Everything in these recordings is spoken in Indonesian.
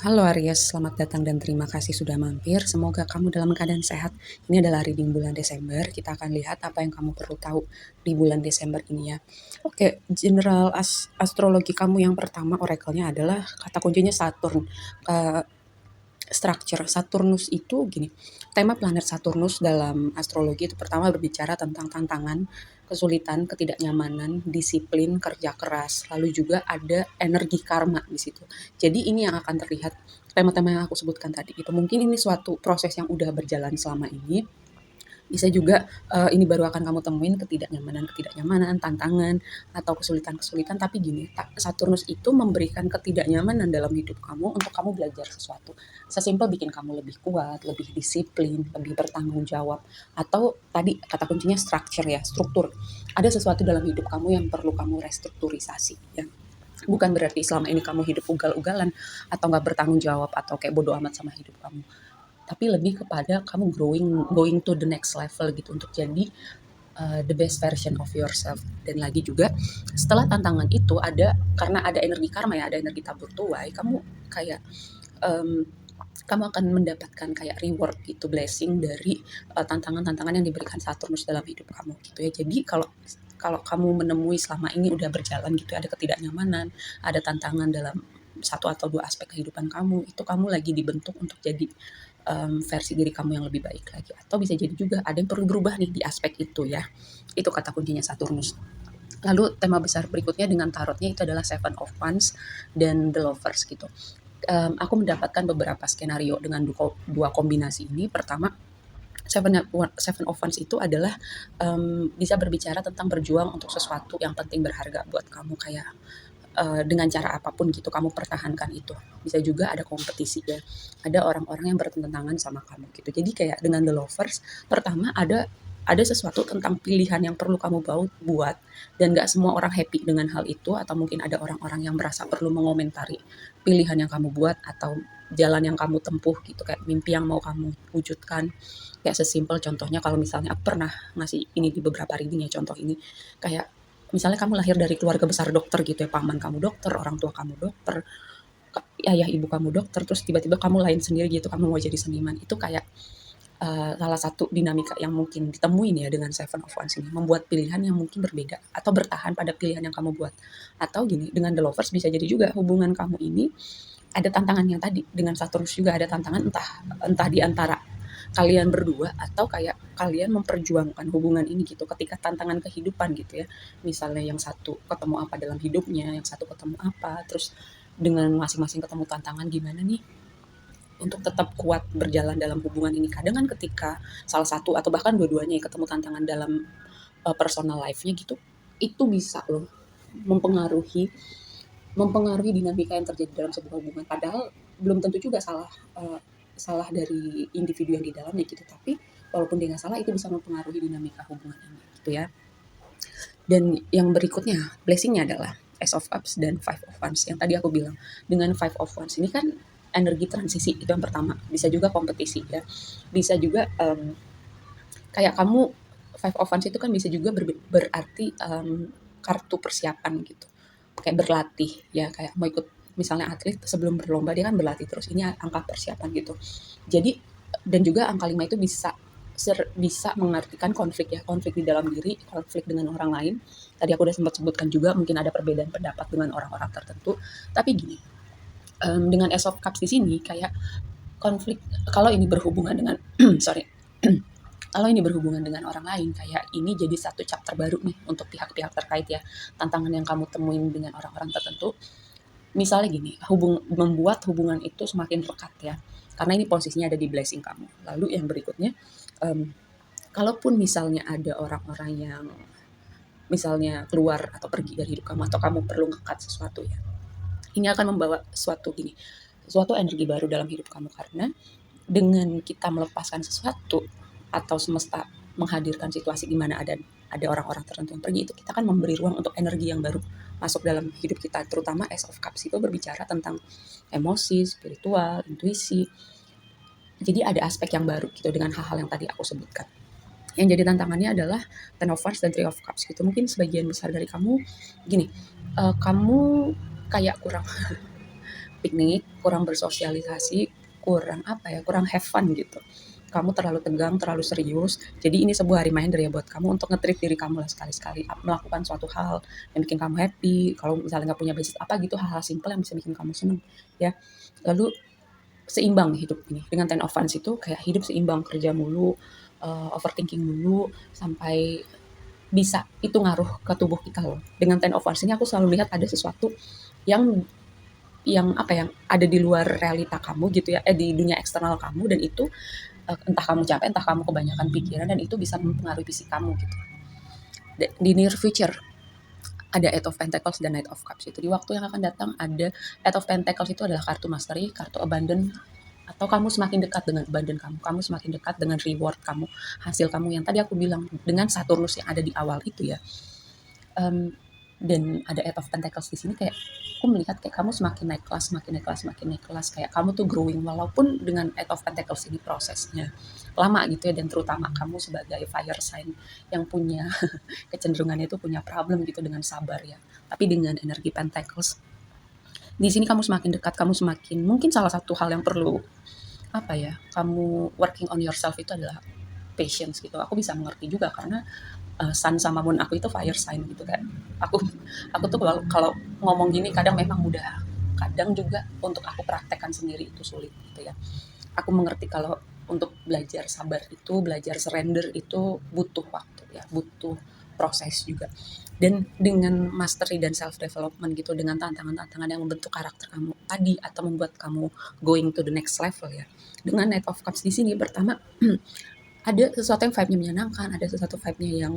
Halo Aries, selamat datang dan terima kasih sudah mampir. Semoga kamu dalam keadaan sehat. Ini adalah reading bulan Desember. Kita akan lihat apa yang kamu perlu tahu di bulan Desember ini ya. Oke, general astrologi kamu yang pertama oracle-nya adalah kata kuncinya Saturn. Structure Saturnus itu gini. Tema planet Saturnus dalam astrologi itu pertama berbicara tentang tantangan, kesulitan, ketidaknyamanan, disiplin, kerja keras, lalu juga ada energi karma di situ. Jadi ini yang akan terlihat tema-tema yang aku sebutkan tadi itu. Mungkin ini suatu proses yang udah berjalan selama ini, bisa juga ini baru akan kamu temuin ketidaknyamanan-ketidaknyamanan, tantangan atau kesulitan-kesulitan. Tapi gini, Saturnus itu memberikan ketidaknyamanan dalam hidup kamu untuk kamu belajar sesuatu. Sesimpel bikin kamu lebih kuat, lebih disiplin, lebih bertanggung jawab. Atau tadi kata kuncinya structure ya, struktur. Ada sesuatu dalam hidup kamu yang perlu kamu restrukturisasi ya. Bukan berarti selama ini kamu hidup ugal-ugalan atau nggak bertanggung jawab atau kayak bodoh amat sama hidup kamu, tapi lebih kepada kamu going to the next level gitu untuk jadi the best version of yourself. Dan lagi juga setelah tantangan itu ada, karena ada energi karma ya, ada energi tabur tuai, kamu kayak um, kamu akan mendapatkan kayak reward gitu, blessing dari tantangan-tantangan yang diberikan Saturnus dalam hidup kamu gitu ya. Jadi kalau kalau kamu menemui selama ini udah berjalan gitu ya, ada ketidaknyamanan, ada tantangan dalam satu atau dua aspek kehidupan kamu, itu kamu lagi dibentuk untuk jadi versi diri kamu yang lebih baik lagi. Atau bisa jadi juga ada yang perlu berubah nih di aspek itu ya. Itu kata kuncinya Saturnus. Lalu tema besar berikutnya dengan tarotnya itu adalah Seven of Wands dan The Lovers gitu. Aku mendapatkan beberapa skenario dengan dua kombinasi ini. Pertama, Seven of Wands itu adalah bisa berbicara tentang berjuang untuk sesuatu yang penting berharga buat kamu, kayak dengan cara apapun gitu kamu pertahankan itu. Bisa juga ada kompetisi ya, ada orang-orang yang bertentangan sama kamu gitu. Jadi kayak dengan The Lovers, pertama ada sesuatu tentang pilihan yang perlu kamu buat, dan gak semua orang happy dengan hal itu, atau mungkin ada orang-orang yang merasa perlu mengomentari pilihan yang kamu buat atau jalan yang kamu tempuh gitu, kayak mimpi yang mau kamu wujudkan. Kayak sesimpel contohnya, kalau misalnya aku pernah ngasih ini di beberapa reading ya, contoh ini kayak misalnya kamu lahir dari keluarga besar dokter gitu ya, paman kamu dokter, orang tua kamu dokter, ayah ibu kamu dokter, terus tiba-tiba kamu lain sendiri gitu, kamu mau jadi seniman. Itu kayak salah satu dinamika yang mungkin ditemuin ya dengan Seven of Wands ini, membuat pilihan yang mungkin berbeda atau bertahan pada pilihan yang kamu buat. Atau gini, dengan The Lovers bisa jadi juga hubungan kamu ini ada tantangan yang tadi, dengan Saturnus juga ada tantangan, entah entah di antara kalian berdua atau kayak kalian memperjuangkan hubungan ini gitu ketika tantangan kehidupan gitu ya. Misalnya yang satu ketemu apa dalam hidupnya, yang satu ketemu apa, terus dengan masing-masing ketemu tantangan, gimana nih untuk tetap kuat berjalan dalam hubungan ini. Kadang kan ketika salah satu atau bahkan dua-duanya ya ketemu tantangan dalam personal life-nya gitu, itu bisa loh mempengaruhi mempengaruhi dinamika yang terjadi dalam sebuah hubungan. Padahal belum tentu juga salah dari individu yang di dalamnya gitu, tapi walaupun dia nggak salah, itu bisa mempengaruhi dinamika hubungan ini gitu ya. Dan yang berikutnya blessingnya adalah Ace of Cups dan Five of Wands. Yang tadi aku bilang, dengan Five of Wands ini kan energi transisi, itu yang pertama. Bisa juga kompetisi ya, bisa juga kayak kamu, Five of Wands itu kan bisa juga berarti kartu persiapan gitu, kayak berlatih ya, kayak mau ikut misalnya atlet, sebelum berlomba dia kan berlatih terus, ini angka persiapan gitu. Jadi, dan juga angka 5 itu bisa mengartikan konflik ya, konflik di dalam diri, konflik dengan orang lain. Tadi aku udah sempat sebutkan juga mungkin ada perbedaan pendapat dengan orang-orang tertentu. Tapi gini, dengan Ace of Cups di sini kayak konflik, kalau ini berhubungan dengan sorry, kalau ini berhubungan dengan orang lain, kayak ini jadi satu chapter baru nih untuk pihak-pihak terkait ya. Tantangan yang kamu temuin dengan orang-orang tertentu, misalnya gini, membuat hubungan itu semakin rekat ya, karena ini posisinya ada di blessing kamu. Lalu yang berikutnya, um, kalaupun misalnya ada orang-orang yang misalnya keluar atau pergi dari hidup kamu, atau kamu perlu ngekat sesuatu ya, ini akan membawa suatu energi baru dalam hidup kamu. Karena dengan kita melepaskan sesuatu atau semesta menghadirkan situasi di mana ada orang-orang tertentu yang pergi, itu kita kan memberi ruang untuk energi yang baru masuk dalam hidup kita. Terutama Ace of Cups itu berbicara tentang emosi, spiritual, intuisi. Jadi ada aspek yang baru gitu dengan hal-hal yang tadi aku sebutkan. Yang jadi tantangannya adalah Ten of Wands dan Three of Cups gitu. Mungkin sebagian besar dari kamu gini, kamu kayak kurang piknik, kurang bersosialisasi, kurang have fun gitu. Kamu terlalu tegang, terlalu serius. Jadi ini sebuah reminder ya buat kamu untuk nge-treat diri kamu lah sekali-sekali, melakukan suatu hal yang bikin kamu happy. Kalau misalnya nggak punya budget apa gitu, hal-hal simpel yang bisa bikin kamu seneng ya. Lalu seimbang hidup ini. Dengan ten of Wands itu kayak hidup seimbang, kerja mulu, overthinking mulu, sampai bisa itu ngaruh ke tubuh kita loh. Dengan ten of Wands ini aku selalu lihat ada sesuatu yang yang ada di luar realita kamu gitu ya, di dunia eksternal kamu, dan itu entah kamu capek, entah kamu kebanyakan pikiran, dan itu bisa mempengaruhi fisik kamu gitu. Di near future ada Eight of Pentacles dan Knight of Cups itu. Di waktu yang akan datang ada Eight of Pentacles itu adalah kartu mastery, kartu abundant, atau kamu semakin dekat dengan abundant kamu semakin dekat dengan reward kamu, hasil kamu yang tadi aku bilang dengan Saturnus yang ada di awal itu ya. Dan ada Eight of Pentacles di sini, kayak aku melihat kayak kamu semakin naik kelas, kayak kamu tuh growing, walaupun dengan Eight of Pentacles ini prosesnya lama gitu ya, dan terutama kamu sebagai fire sign yang punya kecenderungannya itu punya problem gitu dengan sabar ya. Tapi dengan energi Pentacles di sini kamu semakin dekat, kamu semakin, mungkin salah satu hal yang perlu kamu working on yourself itu adalah patience gitu. Aku bisa mengerti juga karena sun sama moon aku itu fire sign gitu kan. Aku aku tuh kalau ngomong gini kadang memang mudah, kadang juga untuk aku praktekkan sendiri itu sulit gitu ya. Aku mengerti kalau untuk belajar sabar itu, belajar surrender itu butuh waktu ya, butuh proses juga. Dan dengan mastery dan self development gitu, dengan tantangan-tantangan yang membentuk karakter kamu tadi atau membuat kamu going to the next level ya. Dengan Knight of Cups di sini pertama ada sesuatu yang vibe-nya menyenangkan, ada sesuatu vibe-nya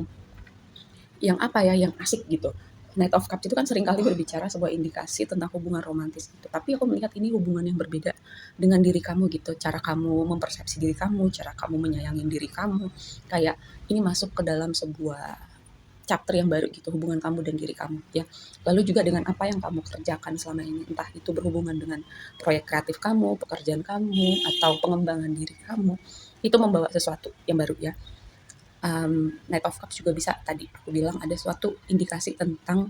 yang asik gitu. Knight of Cups itu kan seringkali berbicara sebuah indikasi tentang hubungan romantis gitu. Tapi aku melihat ini hubungan yang berbeda dengan diri kamu gitu. Cara kamu mempersepsi diri kamu, cara kamu menyayangi diri kamu. Kayak ini masuk ke dalam sebuah chapter yang baru gitu, hubungan kamu dan diri kamu ya. Lalu juga dengan apa yang kamu kerjakan selama ini, entah itu berhubungan dengan proyek kreatif kamu, pekerjaan kamu, atau pengembangan diri kamu, itu membawa sesuatu yang baru ya. Knight of Cups juga bisa, tadi aku bilang ada suatu indikasi tentang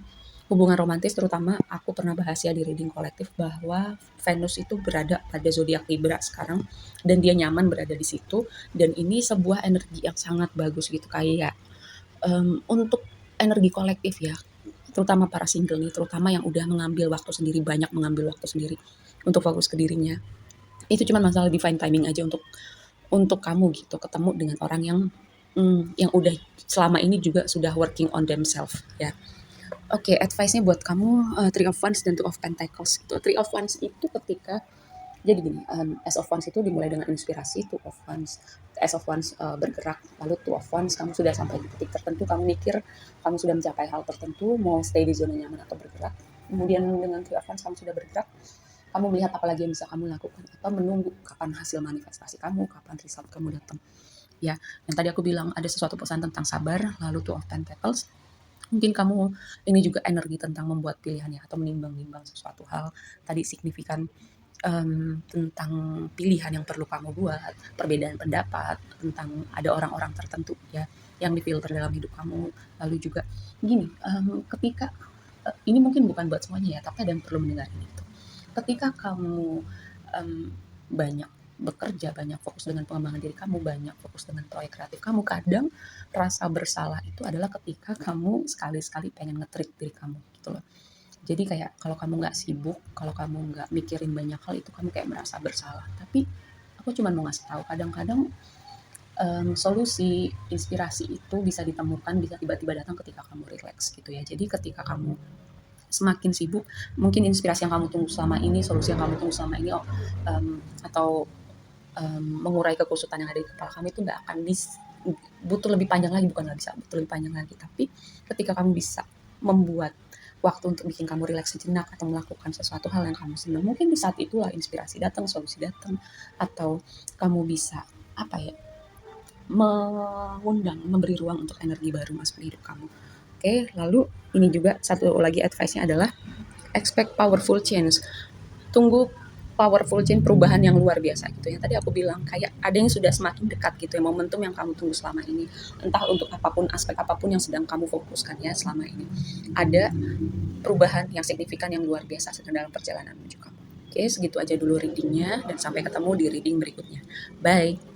hubungan romantis, terutama aku pernah bahas ya di reading kolektif bahwa Venus itu berada pada zodiak Libra sekarang, dan dia nyaman berada di situ, dan ini sebuah energi yang sangat bagus gitu, kayak untuk energi kolektif ya, terutama para single nih, terutama yang udah mengambil waktu sendiri, banyak mengambil waktu sendiri untuk fokus ke dirinya. Itu cuma masalah divine timing aja untuk kamu gitu, ketemu dengan orang yang udah selama ini juga sudah working on themselves ya. Oke, advice-nya buat kamu, Three of Wands dan Two of Pentacles gitu. Three of Wands itu ketika jadi gini, Ace of Wands itu dimulai dengan inspirasi, Two of Wands, Ace of Wands bergerak, lalu Two of Wands kamu sudah sampai di titik tertentu, kamu mikir kamu sudah mencapai hal tertentu, mau stay di zona nyaman atau bergerak. Kemudian dengan Three of Wands kamu sudah bergerak, kamu melihat apa lagi yang bisa kamu lakukan, atau menunggu kapan hasil manifestasi kamu, kapan result kamu datang. Ya, yang tadi aku bilang ada sesuatu pesan tentang sabar, lalu Two of Pentacles. Mungkin kamu ini juga energi tentang membuat pilihan ya, atau menimbang-nimbang sesuatu hal tadi signifikan, tentang pilihan yang perlu kamu buat, perbedaan pendapat, tentang ada orang-orang tertentu ya yang difilter dalam hidup kamu. Lalu juga gini, ketika ini mungkin bukan buat semuanya ya, tapi ada yang perlu mendengar ini tuh. Ketika kamu banyak bekerja, banyak fokus dengan pengembangan diri kamu, banyak fokus dengan proyek kreatif kamu, kadang rasa bersalah itu adalah ketika kamu sekali-sekali pengen nge-treat diri kamu gitu loh. Jadi kayak kalau kamu nggak sibuk, kalau kamu nggak mikirin banyak hal, itu kamu kayak merasa bersalah. Tapi aku cuma mau ngasih tahu, kadang-kadang solusi, inspirasi itu bisa ditemukan, bisa tiba-tiba datang ketika kamu relax gitu ya. Jadi ketika kamu semakin sibuk, mungkin inspirasi yang kamu tunggu selama ini, solusi yang kamu tunggu selama ini, atau mengurai kekusutan yang ada di kepala kamu itu nggak akan butuh lebih panjang lagi, bukan nggak bisa, butuh lebih panjang lagi. Tapi ketika kamu bisa membuat waktu untuk bikin kamu rileks sejenak atau melakukan sesuatu hal yang kamu senang, mungkin di saat itulah inspirasi datang, solusi datang, atau kamu bisa mengundang, memberi ruang untuk energi baru masuk ke hidup kamu. Oke, lalu ini juga satu lagi advice-nya adalah expect powerful change. Tunggu powerful change, perubahan yang luar biasa gitu ya. Tadi aku bilang kayak ada yang sudah semakin dekat gitu ya, momentum yang kamu tunggu selama ini. Entah untuk apapun, aspek apapun yang sedang kamu fokuskan ya selama ini. Ada perubahan yang signifikan yang luar biasa sedang dalam perjalanan menuju kamu. Oke, segitu aja dulu readingnya dan sampai ketemu di reading berikutnya. Bye.